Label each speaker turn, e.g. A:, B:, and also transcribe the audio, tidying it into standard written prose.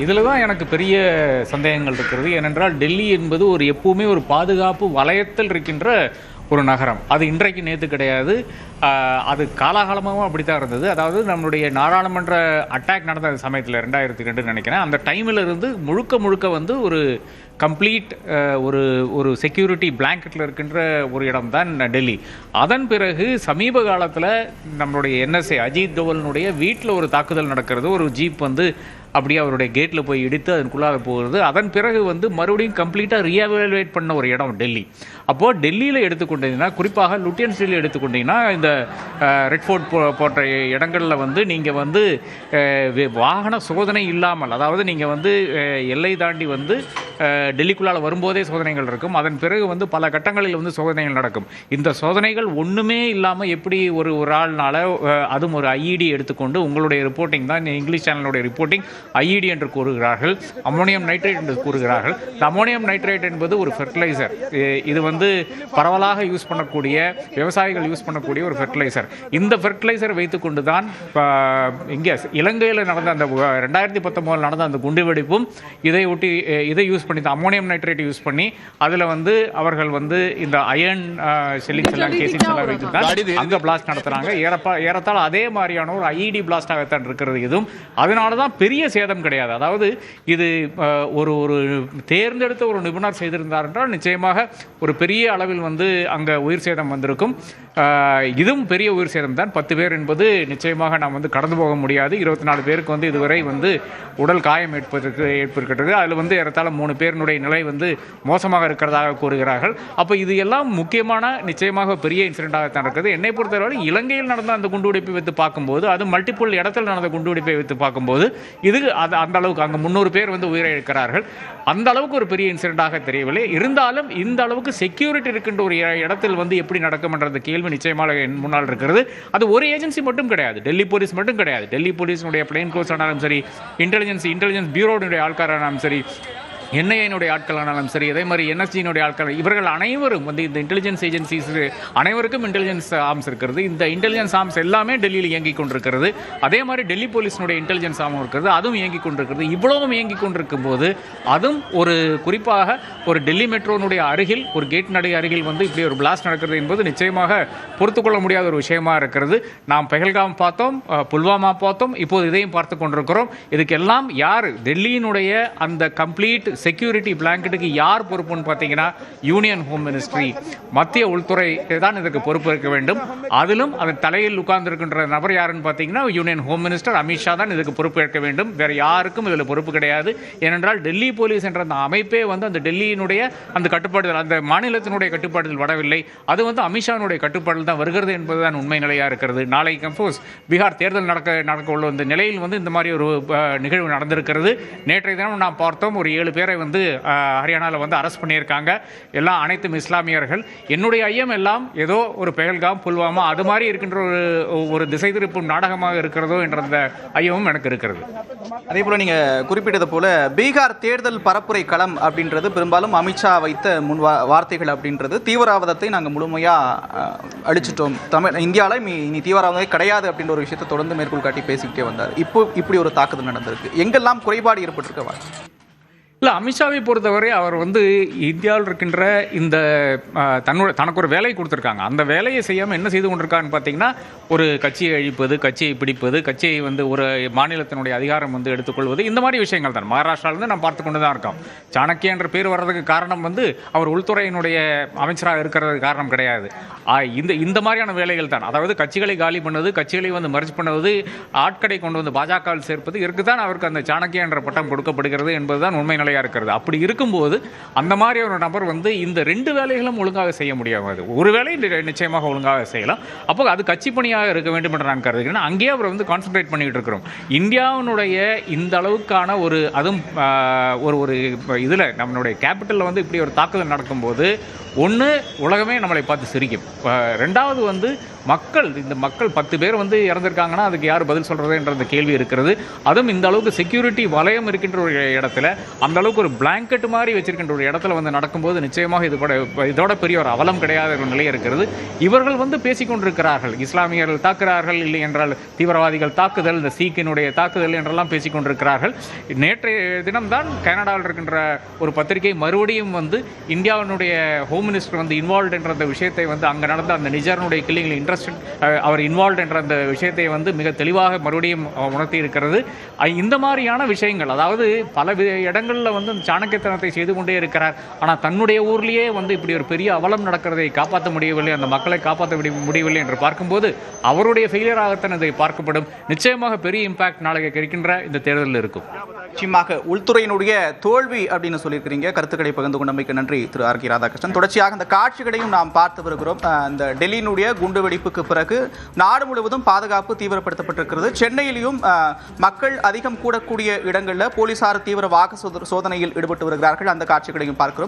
A: இதில் தான் எனக்கு பெரிய சந்தேகங்கள் இருக்கிறது. ஏனென்றால் டெல்லி என்பது ஒரு எப்பவுமே ஒரு பாதுகாப்பு வலயத்தில் இருக்கின்ற ஒரு நகரம். அது இன்றைக்கு நேற்று கிடையாது, அது காலாகாலமாகவும் அப்படித்தான் இருந்தது. அதாவது நம்மளுடைய நாடாளுமன்ற அட்டாக் நடந்த சமயத்தில் 2002 நினைக்கிறேன், அந்த டைமில் இருந்து முழுக்க முழுக்க வந்து ஒரு கம்ப்ளீட் ஒரு செக்யூரிட்டி பிளாங்கெட்டில் இருக்கின்ற ஒரு இடம் தான் டெல்லி. அதன் பிறகு சமீப காலத்தில் நம்மளுடைய என்எஸ்ஏ அஜித் தோவலினுடைய வீட்டில் ஒரு தாக்குதல் நடக்கிறது. ஒரு ஜீப் வந்து அப்படியே அவருடைய கேட்டில் போய் இடித்து அதற்குள்ளாக போகிறது. அதன் பிறகு வந்து மறுபடியும் கம்ப்ளீட்டாக ரீஎவாலுவேட் பண்ண ஒரு இடம் டெல்லி. அப்போது டெல்லியில் எடுத்துக்கொண்டீங்கன்னா, குறிப்பாக லுட்டியன் ஸ்ட்ரீட்டில் எடுத்துக்கொண்டீங்கன்னா, இந்த ரெட் ஃபோர்ட் போன்ற இடங்களில் வந்து நீங்கள் வந்து வாகன சோதனை இல்லாமல், அதாவது நீங்கள் வந்து எல்லை தாண்டி வந்து டெல்லிக்குள்ளால் வரும்போதே சோதனைகள் இருக்கும். அதன் பிறகு வந்து பல கட்டங்களில் வந்து சோதனைகள் நடக்கும். இந்த சோதனைகள் ஒன்றுமே இல்லாமல் எப்படி ஒரு ஆள்னால, அதுவும் ஒரு ஐஇடி எடுத்துக்கொண்டு, உங்களுடைய ரிப்போர்ட்டிங் தான் இங்கிலீஷ் சேனலுடைய ரிப்போர்ட்டிங் ஐஇடி என்று கூறுகிறார்கள், அம்மோனியம் நைட்ரேட் என்று கூறுகிறார்கள். இந்த அம்மோனியம் நைட்ரேட் என்பது ஒரு ஃபெர்டிலைசர். இது வந்து பரவலாக யூஸ் பண்ணக்கூடிய, விவசாயிகள் யூஸ் பண்ணக்கூடிய ஒரு ஃபெர்டிலைசர். இந்த ஃபெர்டிலைசர் வைத்துக்கொண்டு தான் இங்கே இலங்கையில் நடந்த அந்த 2019 நடந்த அந்த குண்டுவெடிப்பும் இதை ஒட்டி இதை யூஸ் பண்ணி, அம்மோனியம் நைட்ரேட் யூஸ் பண்ணி அதில் வந்து அவர்கள் வந்து இந்த அயர்ன் ஷெல்லிங்ஸ் எல்லாம், கேசிங்ஸ் எல்லாம் வைத்து தான் அங்கே பிளாஸ்ட் நடத்துகிறாங்க. ஏறத்தாழ அதே மாதிரியான ஒரு ஐஇடி பிளாஸ்டாகத்தான் இருக்கிறது இதுவும். அதனால தான் பெரிய சேதம் கிடையாது. அதாவது இது ஒரு தேர்ந்தெடுத்த ஒரு நிபுணர் செய்திருந்தார் என்றால் நிச்சயமாக ஒரு பெரிய அளவில் வந்து அங்கே உயிர் சேதம் வந்திருக்கும். இதுவும் பெரிய உயிர் சேதம் தான். 10 பேர் என்பது நிச்சயமாக நாம் வந்து கடந்து போக முடியாது. 24 பேருக்கு வந்து இதுவரை வந்து உடல் காயம் ஏற்பட்டிருக்கிறது. அதில் வந்து ஏறத்தாழ 3 பேரினுடைய நிலை வந்து மோசமாக இருக்கிறதாக கூறுகிறார்கள். அப்போ இது எல்லாம் முக்கியமான, நிச்சயமாக பெரிய இன்சிடென்ட்டாகத்தான் இருக்குது. என்னை பொறுத்தவரை இலங்கையில் நடந்த அந்த குண்டுவெடிப்பை வைத்து பார்க்கும்போது, அது மல்டிபிள் இடத்தில் நடந்த குண்டுவெடிப்பை வைத்து பார்க்கும்போது, இது அந்த அளவுக்கு அங்கே 300 பேர் வந்து உயிரிழக்கிறார்கள். அந்த அளவுக்கு ஒரு பெரிய இன்சிடென்ட்டாக தெரியவில்லை. இருந்தாலும் இந்த அளவுக்கு செக்யூரிட்டி இருக்கின்ற ஒரு இடத்தில் வந்து எப்படி நடக்கும் என்ற கேள்வி நிச்சயமாக என் முன்னால் இருக்கிறது. அது ஒரு ஏஜென்சி மட்டும் கிடையாது, டெல்லி போலீஸ் மட்டும் கிடையாது. டெல்லி போலீஸினுடைய பிளைன் கோர்ஸ் ஆனாலும் சரி, இன்டெலிஜென்ஸ் பியூரோனுடைய ஆட்காரானாலும் சரி, என்ஐஏனுடைய ஆட்களானாலும் சரி, அதே மாதிரி என்எஸ்ஜியினுடைய ஆட்கள், இவர்கள் அனைவரும் வந்து இந்த இன்டெலிஜென்ஸ் ஏஜென்சிஸ் அனைவருக்கும் இன்டெலிஜென்ஸ் ஆர்ம்ஸ் இருக்கிறது. இந்த இன்டெலிஜென்ஸ் ஆர்ம்ஸ் எல்லாமே டெல்லியில் இயங்கிக் கொண்டிருக்கிறது. அதே மாதிரி டெல்லி போலீஸினுடைய இன்டெலிஜென்ஸ் ஆர்ம் இருக்கிறது, அதுவும் இயங்கிக் கொண்டிருக்கிறது. இவ்வளவும் இயங்கிக் கொண்டிருக்கும் போது, அதுவும் ஒரு குறிப்பாக ஒரு டெல்லி மெட்ரோனுடைய அருகில், ஒரு கேட் நடை அருகில் வந்து இப்படி ஒரு பிளாஸ்ட் நடக்கிறது என்பது நிச்சயமாக பொறுத்துக்கொள்ள முடியாத ஒரு விஷயமா இருக்கிறது. நாம் பெஹல்காம் பார்த்தோம், புல்வாமா பார்த்தோம், இப்போது இதையும் பார்த்து கொண்டிருக்கிறோம். இதுக்கெல்லாம் யார் டெல்லியினுடைய அந்த கம்ப்ளீட் செக்யூரிட்டி பிளாங்கெட்டுக்கு யார் பொறுப்புன்னு பார்த்தீங்கன்னா, யூனியன் ஹோம் மினிஸ்ட்ரி, மத்திய உள்துறை தான் இதற்கு பொறுப்பேற்க வேண்டும். அதிலும் அதன் தலையில் உட்கார்ந்திருக்கின்ற நபர் யாருன்னு பார்த்தீங்கன்னா, யூனியன் ஹோம் மினிஸ்டர் அமித்ஷா தான் இதுக்கு பொறுப்பேற்க வேண்டும். வேறு யாருக்கும் இதில் பொறுப்பு கிடையாது. ஏனென்றால் டெல்லி போலீஸ் என்ற அந்த அமைப்பே வந்து அந்த டெல்லியினுடைய அந்த கட்டுப்பாடுகள், அந்த மாநிலத்தினுடைய கட்டுப்பாட்டில் வரவில்லை. அது வந்து அமித்ஷாவினுடைய கட்டுப்பாட்டில் தான் வருகிறது என்பதுதான் உண்மை நிலையாக இருக்கிறது. நாளை கம்போஸ் பீகார் தேர்தல் நடக்க உள்ள இந்த நிலையில் வந்து இந்த மாதிரி ஒரு நிகழ்வு நடந்திருக்கிறது. நேற்றைய தினம் நாம் பார்த்தோம், ஒரு 7 பேரை வந்து ஹரியானாவில் வந்து அரெஸ்ட் பண்ணியிருக்காங்க. எல்லாம் அனைத்தும் இஸ்லாமியர்கள். என்னுடைய ஐயம் எல்லாம் ஏதோ ஒரு பெஹல்காம், புல்வாமா அது மாதிரி இருக்கின்ற ஒரு திசை திருப்பும் நாடகமாக இருக்கிறதோ என்ற அந்த ஐயமும் எனக்கு இருக்கிறது.
B: அதே போல் நீங்கள் குறிப்பிட்டது போல பீகார் தேர்தல் பரப்புரை களம் அப்படின்றது பெரும்பாலும் அமித்ஷா வைத்த வார்த்தைகள் அப்படின்றது, தீவிரவாதத்தை நாங்கள் முழுமையாக அழிச்சிட்டோம், இந்தியாவில் இனி தீவிரவாதமே கிடையாது அப்படின்ற ஒரு விஷயத்தை தொடர்ந்து மேற்கோள் காட்டி பேசிக்கிட்டே வந்தார். இப்போ இப்படி ஒரு தாக்குதல் நடந்திருக்கு. எங்கெல்லாம் குறைபாடு ஏற்பட்டிருக்க?
A: இல்லை, அமித்ஷாவை பொறுத்தவரை அவர் வந்து இந்தியாவில் இருக்கின்ற இந்த தனக்கு ஒரு வேலையை கொடுத்துருக்காங்க. அந்த வேலையை செய்யாமல் என்ன செய்து கொண்டிருக்கான்னு பார்த்தீங்கன்னா, ஒரு கட்சியை அழிப்பது, கட்சியை பிடிப்பது, கட்சியை வந்து ஒரு மாநிலத்தினுடைய அதிகாரம் வந்து எடுத்துக்கொள்வது, இந்த மாதிரி விஷயங்கள் தான் மகாராஷ்டிராவிலிருந்து நாம் பார்த்து கொண்டு தான் இருக்கோம். சாணக்கிய என்ற பேர் வர்றதுக்கு காரணம் வந்து அவர் உள்துறையினுடைய அமைச்சராக இருக்கிறதுக்கு காரணம் கிடையாது. இந்த மாதிரியான வேலைகள் தான். அதாவது கட்சிகளை காலி பண்ணுவது, கட்சிகளை வந்து மர்ஜ் பண்ணுவது, ஆட்களை கொண்டு வந்து பாஜகவில் சேர்ப்பது, இதற்கு தான் அவருக்கு அந்த சாணக்கிய என்ற பட்டம் கொடுக்கப்படுகிறது என்பதுதான் உண்மை நிலை இருக்கிறது. அப்படி இருக்கும்போது அந்த மாதிரி ஒரு நபர் வந்து இந்த 2 வேலைகளும் ஒழுங்காக செய்ய முடியாது. ஒரு வேலை நிச்சயமாக ஒழுங்காக செய்யலாம். அப்போ அது கட்சி பணியாக இருக்க வேண்டும் என்று நான் கருதுகிறேன். அங்கேயே அவர் வந்து கான்சென்ட்ரேட் பண்ணிட்டு இருக்கிறோம். இந்தியாவினுடைய இந்த அளவுக்கான ஒரு, அதுவும் ஒரு இதில் நம்மளுடைய கேபிட்டலில் வந்து இப்படி ஒரு தாக்குதல் நடக்கும்போது, ஒன்று உலகமே நம்மளை பார்த்து சிரிக்கும். 2வது வந்து இந்த மக்கள் 10 பேர் வந்து இறந்திருக்காங்கன்னா அதுக்கு யார் பதில் சொல்கிறதுன்ற அந்த கேள்வி இருக்கிறது. அதுவும் இந்த அளவுக்கு செக்யூரிட்டி வலயம் இருக்கின்ற ஒரு இடத்துல, அந்த அளவுக்கு ஒரு பிளாங்கெட் மாதிரி வச்சிருக்கின்ற ஒரு இடத்துல வந்து நடக்கும்போது நிச்சயமாக இதோட பெரிய ஒரு அவலம் கிடையாத ஒரு நிலை இருக்கிறது. இவர்கள் வந்து பேசிக்கொண்டிருக்கிறார்கள், இஸ்லாமியர்கள் தாக்குகிறார்கள், இல்லை என்றால் தீவிரவாதிகள் தாக்குதல், இந்த சீக்கினுடைய தாக்குதல் என்றெல்லாம் பேசிக்கொண்டிருக்கிறார்கள். நேற்றைய தினம்தான் கனடாவில் இருக்கின்ற ஒரு பத்திரிகை மறுபடியும் வந்து இந்தியாவினுடைய ஹோம் மினிஸ்டர் வந்து இன்வால்வ் என்ற அந்த விஷயத்தை வந்து அங்கே நடந்த அந்த நிஜாருடைய கில்லிங்கில் இன்ட்ரெஸ்டட் அவர் இன்வால்வ் என்ற அந்த விஷயத்தை வந்து மிக தெளிவாக மறுபடியும் உணர்த்தி இருக்கிறது. இந்த மாதிரியான விஷயங்கள், அதாவது பல இடங்களில் வந்து அந்த சாணக்கியத்தனத்தை செய்து கொண்டே இருக்கிறார். ஆனால் தன்னுடைய ஊர்லேயே வந்து இப்படி ஒரு பெரிய அவலம் நடக்கிறதை காப்பாற்ற முடியவில்லை, அந்த மக்களை காப்பாற்ற முடியவில்லை என்று பார்க்கும்போது அவருடைய ஃபெயிலியராகத்தான் இதை பார்க்கப்படும். நிச்சயமாக பெரிய இம்பாக்ட் நாளைக்கு இருக்கின்ற இந்த தேர்தலில் இருக்கும்.
B: நிச்சயமாக உள்துறையினுடைய தோல்வி அப்படின்னு சொல்லியிருக்கிறீங்க. கருத்துக்களை பகிர்ந்து கொண்டமைக்கு நன்றி திரு ஆர் கே ராதாகிருஷ்ணன். தொடர்ச்சியாக இந்த காட்சிகளையும் நாம் பார்த்து வருகிறோம். இந்த டெல்லியினுடைய குண்டுவெடிப்புக்கு பிறகு நாடு முழுவதும் பாதுகாப்பு தீவிரப்படுத்தப்பட்டிருக்கிறது. சென்னையிலும் மக்கள் அதிகம் கூடக்கூடிய இடங்களில் போலீசார் தீவிர வாக்கு சோதனையில் ஈடுபட்டு வருகிறார்கள். அந்த காட்சிகளையும் பார்க்கிறோம்.